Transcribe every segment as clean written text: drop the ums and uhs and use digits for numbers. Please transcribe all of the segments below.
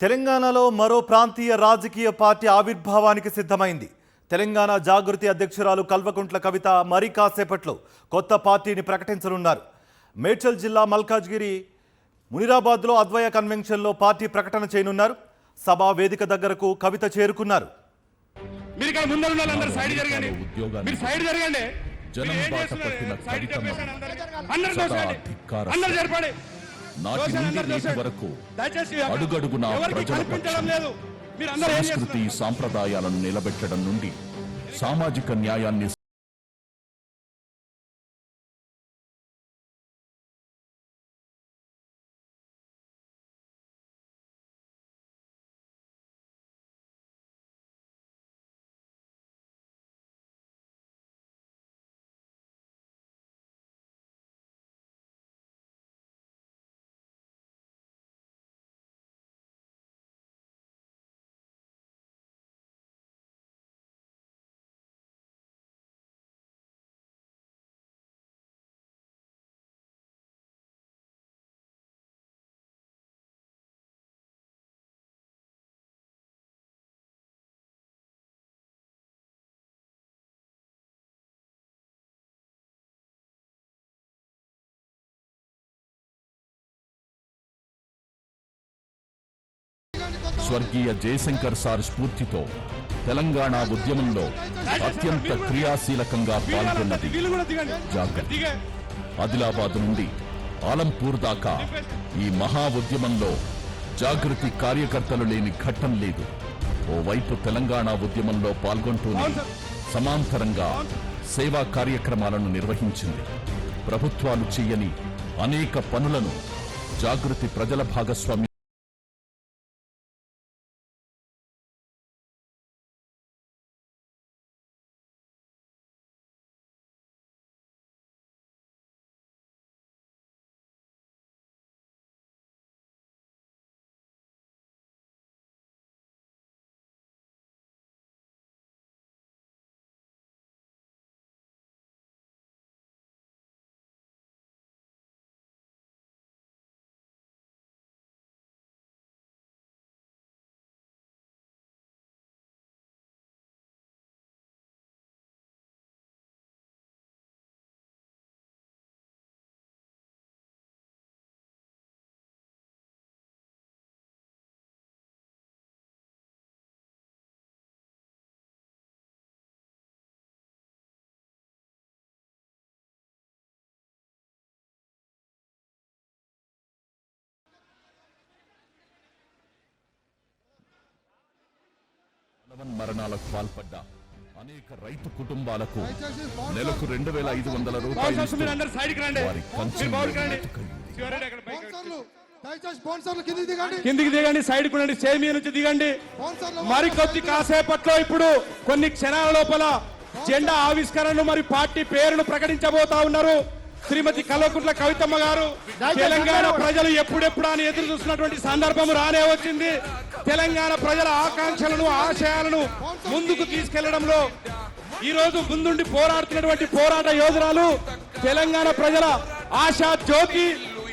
తెలంగాణలో మరో ప్రాంతీయ రాజకీయ పార్టీ ఆవిర్భావానికి సిద్ధమైంది. తెలంగాణ జాగృతి అధ్యక్షురాలు కల్వకుంట్ల కవిత మరి కాసేపట్లో కొత్త పార్టీని ప్రకటించనున్నారు. మేడ్చల్ జిల్లా మల్కాజ్గిరి మునిరాబాద్లో అద్వయ కన్వెన్షన్లో పార్టీ ప్రకటన చేయనున్నారు. సభా వేదిక దగ్గరకు కవిత చేరుకున్నారు. నాటి నుండి నేటి వరకు అడుగడుగునా ప్రజల పక్షం, సంస్కృతి సాంప్రదాయాలను నిలబెట్టడం నుండి సామాజిక న్యాయాన్ని స్వర్గీయ జయశంకర్ సార్ స్ఫూర్తితో తెలంగాణ ఉద్యమంలో అత్యంత క్రియాశీలకంగా పాల్గొన్నది జాగృతి. ఆదిలాబాద్ నుండి ఆలంపూర్ దాకా ఈ మహా ఉద్యమంలో జాగృతి కార్యకర్తలు లేని ఘట్టం లేదు. ఓవైపు తెలంగాణ ఉద్యమంలో పాల్గొంటూనే సమాంతరంగా సేవా కార్యక్రమాలను నిర్వహించింది. ప్రభుత్వాలు చేయని అనేక పనులను జాగృతి ప్రజల భాగస్వామ్యం మరణాలకు పాల్పడ్డ అనేక రైతు కుటుంబాలకు నెలకు 2,500 రూపాయలు కిందికి దిగండి, సైడ్ కుండండి, సేమియా నుంచి దిగండి. మరి కొద్ది కాసేపట్లో ఇప్పుడు కొన్ని క్షణాల లోపల జెండా ఆవిష్కరణను మరి పార్టీ పేరును ప్రకటించబోతా ఉన్నారు శ్రీమతి కల్వకుంట్ల కవితమ్మ గారు. తెలంగాణ ప్రజలు ఎప్పుడెప్పుడు అని ఎదురు చూస్తున్నటువంటి సందర్భం రానే వచ్చింది. తెలంగాణ ప్రజల ఆకాంక్షలను ఆశయాలను ముందుకు తీసుకెళ్లడంలో ఈ రోజు ముందుండి పోరాడుతున్నటువంటి పోరాట యోధురాలు, తెలంగాణ ప్రజల ఆశా జ్యోతి,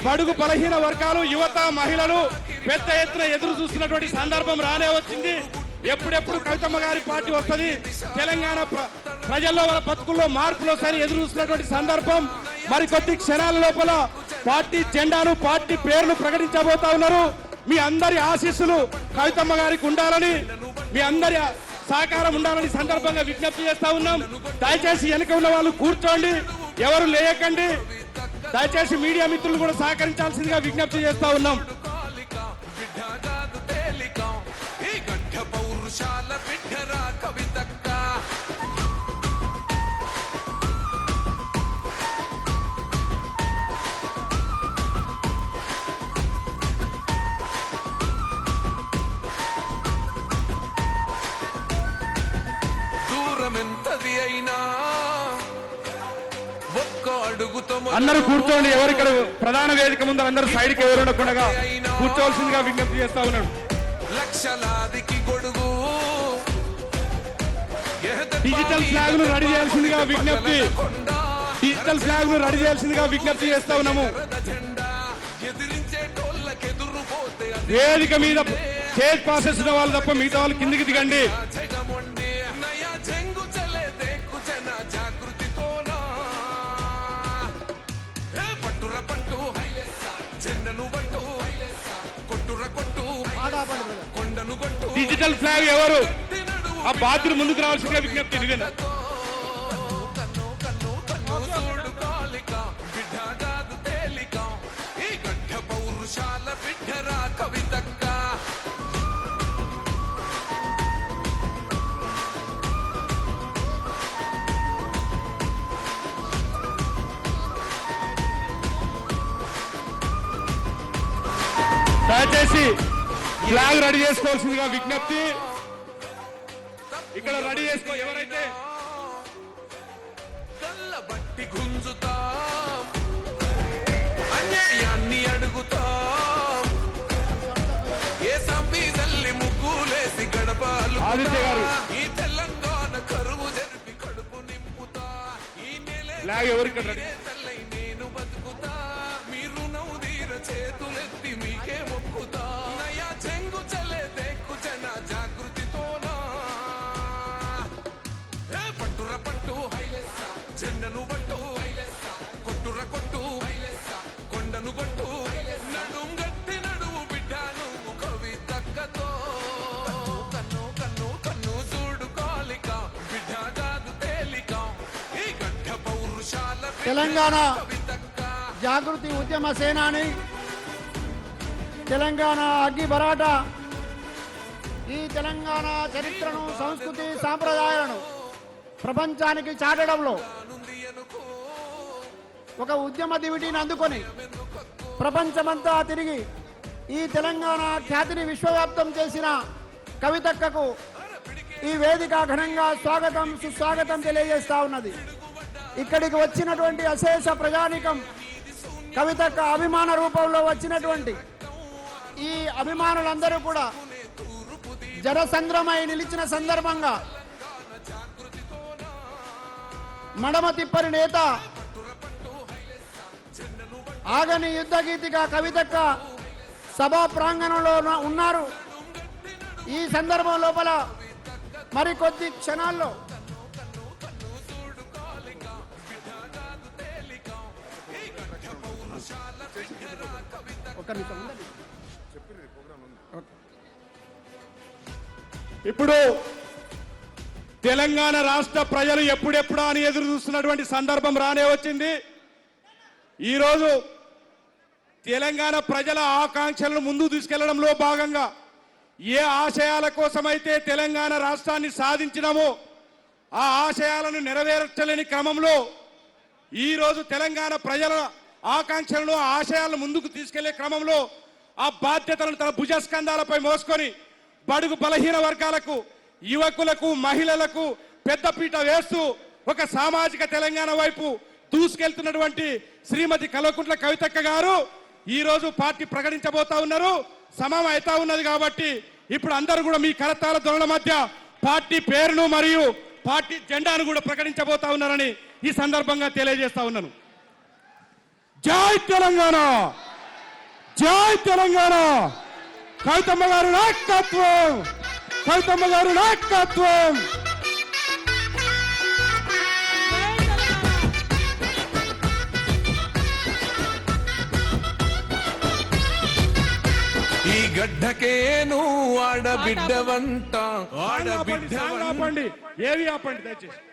బడుగు బలహీన వర్గాలు, యువత, మహిళలు పెద్ద ఎత్తున ఎదురు చూస్తున్నటువంటి సందర్భం రానే వచ్చింది. ఎప్పుడెప్పుడు కవితమ్మ గారి పార్టీ వస్తుంది, తెలంగాణ ప్రజల్లో వాళ్ళ బతుకుల్లో మార్పులు వస్తాయని ఎదురు చూస్తున్నటువంటి సందర్భం. మరి కొద్ది క్షణాల లోపల పార్టీ జెండాను, పార్టీ పేరును ప్రకటించబోతా ఉన్నారు. మీ అందరి ఆశీస్సులు కవితమ్మ గారికి ఉండాలని, మీ అందరి సహకారం ఉండాలని సందర్భంగా విజ్ఞప్తి చేస్తా ఉన్నాం. దయచేసి వెనక ఉన్న వాళ్ళు కూర్చోండి, ఎవరు లేయకండి. దయచేసి మీడియా మిత్రులు కూడా సహకరించాల్సిందిగా విజ్ఞప్తి చేస్తా ఉన్నాం. అందరూ కూర్చోండి, ఎవరిక్కడ ప్రధాన వేదిక ముందు అందరూ సైడ్కి ఎవరు ఉండకుండా కూర్చోవలసిందిగా విజ్ఞప్తి చేస్తా ఉన్నాడు. లక్షలాదికి గొడుగు డిజిటల్ ఫ్లాగ్ ను రెడీ చేయాల్సిందిగా విజ్ఞప్తి, డిజిటల్ ఫ్లాగ్ ను రెడీ చేయాల్సిందిగా విజ్ఞప్తి చేస్తా ఉన్నాము. వేదిక మీద స్టేజ్ పాసెస్ ఉన్న వాళ్ళు తప్ప మిగతా వాళ్ళు కిందికి దిగండి. డిజిటల్ ఫ్లాగ్ ఎవరు ఆ బాధ్యులు ముందుకు రావాల్సిందిగా విజ్ఞప్తి. దిగండి. దయచేసి ఫ్లాగ్ రెడీ చేసుకోవాల్సిందిగా విజ్ఞప్తి. ఇక్కడ రెడీ చేసుకో. ఎవరైతే బట్టి గుంజుతాం, అన్యాయాన్ని అడుగుతాం, ఏ సంపి తల్లి ముగ్గులేసి గడపాలు ఆదిత్య గారు ఈ తెలంగాణ కరువు జరిపి కడుపు నింపుతా, ఈ నెల ఫ్లాగ్ ఎవరు ఇక్కడ రెడీ? తల్లై నేను బతుకుతా, మీరు నవ్వుదీర చేతులెత్తి మీకే మొక్కుతా, నయా చెంగు చలే దేక్కు జన జాగృతితోనా, పట్టుర పట్టు జెండను పట్టు, కొట్టుర కొట్టు కొండను కొట్టు, నడుం గట్టి నడువు బిడ్డ నువ్వు కవితక్కతో, కన్ను కన్ను కన్ను చూడు కాలిక బిడ్డ కాదు తేలిక, ఈ గడ్డ పౌరుషాల తెలంగాణ కవితక్క. జాగృతి ఉద్యమ సేనాని, తెలంగాణ అగ్గి బరాట, ఈ తెలంగాణ చరిత్రను, సంస్కృతి, సాంప్రదాయాలను ప్రపంచానికి చాటడంలో ఒక ఉద్యమ దివిటీని అందుకొని ప్రపంచమంతా తిరిగి ఈ తెలంగాణ ఖ్యాతిని విశ్వవ్యాప్తం చేసిన కవితక్కకు ఈ వేదిక ఘనంగా స్వాగతం సుస్వాగతం తెలియజేస్తా ఉన్నది. ఇక్కడికి వచ్చినటువంటి అశేష ప్రజానీకం, కవితక్క అభిమాన రూపంలో వచ్చినటువంటి ఈ అభిమానులందరూ కూడా జనసంద్రమై నిలిచిన సందర్భంగా మడమ తిప్పని నేత, ఆగని యుద్ధ గీతిగా కవితక్క సభా ప్రాంగణంలో ఉన్నారు. ఈ సందర్భం లోపల మరికొద్ది క్షణాల్లో ఇప్పుడు తెలంగాణ రాష్ట్ర ప్రజలు ఎప్పుడెప్పుడా అని ఎదురు చూస్తున్నటువంటి సందర్భం రానే వచ్చింది. ఈరోజు తెలంగాణ ప్రజల ఆకాంక్షలను ముందుకు తీసుకెళ్లడంలో భాగంగా ఏ ఆశయాల కోసమైతే తెలంగాణ రాష్ట్రాన్ని సాధించినామో ఆ ఆశయాలను నెరవేర్చలేని క్రమంలో ఈరోజు తెలంగాణ ప్రజల ఆకాంక్షలను, ఆశయాలను ముందుకు తీసుకెళ్లే క్రమంలో ఆ బాధ్యతలను తన భుజస్కంధాలపై మోసుకొని బడుగు బలహీన వర్గాలకు, యువకులకు, మహిళలకు పెద్దపీట వేస్తూ ఒక సామాజిక తెలంగాణ వైపు దూసుకెళ్తున్నటువంటి శ్రీమతి కల్వకుంట్ల కవితక్క గారు ఈ రోజు పార్టీ ప్రకటించబోతా ఉన్నారు. సమయం అవుతా ఉన్నది కాబట్టి ఇప్పుడు అందరూ కూడా మీ కరతాళ ధ్వనుల మధ్య పార్టీ పేరును మరియు పార్టీ జెండాను కూడా ప్రకటించబోతా ఉన్నారని ఈ సందర్భంగా తెలియజేస్తా ఉన్నాను. జై తెలంగాణ, జై తెలంగాణ. కవితమ్మ గారు నాయకత్వం, కవితమ్మ గారు నాయకత్వం. ఈ గడ్డకే నువ్వు ఆడబిడ్డవంట, ఆడబిడ్డ ఆపండి, ఏవి ఆపండి దయచేసి.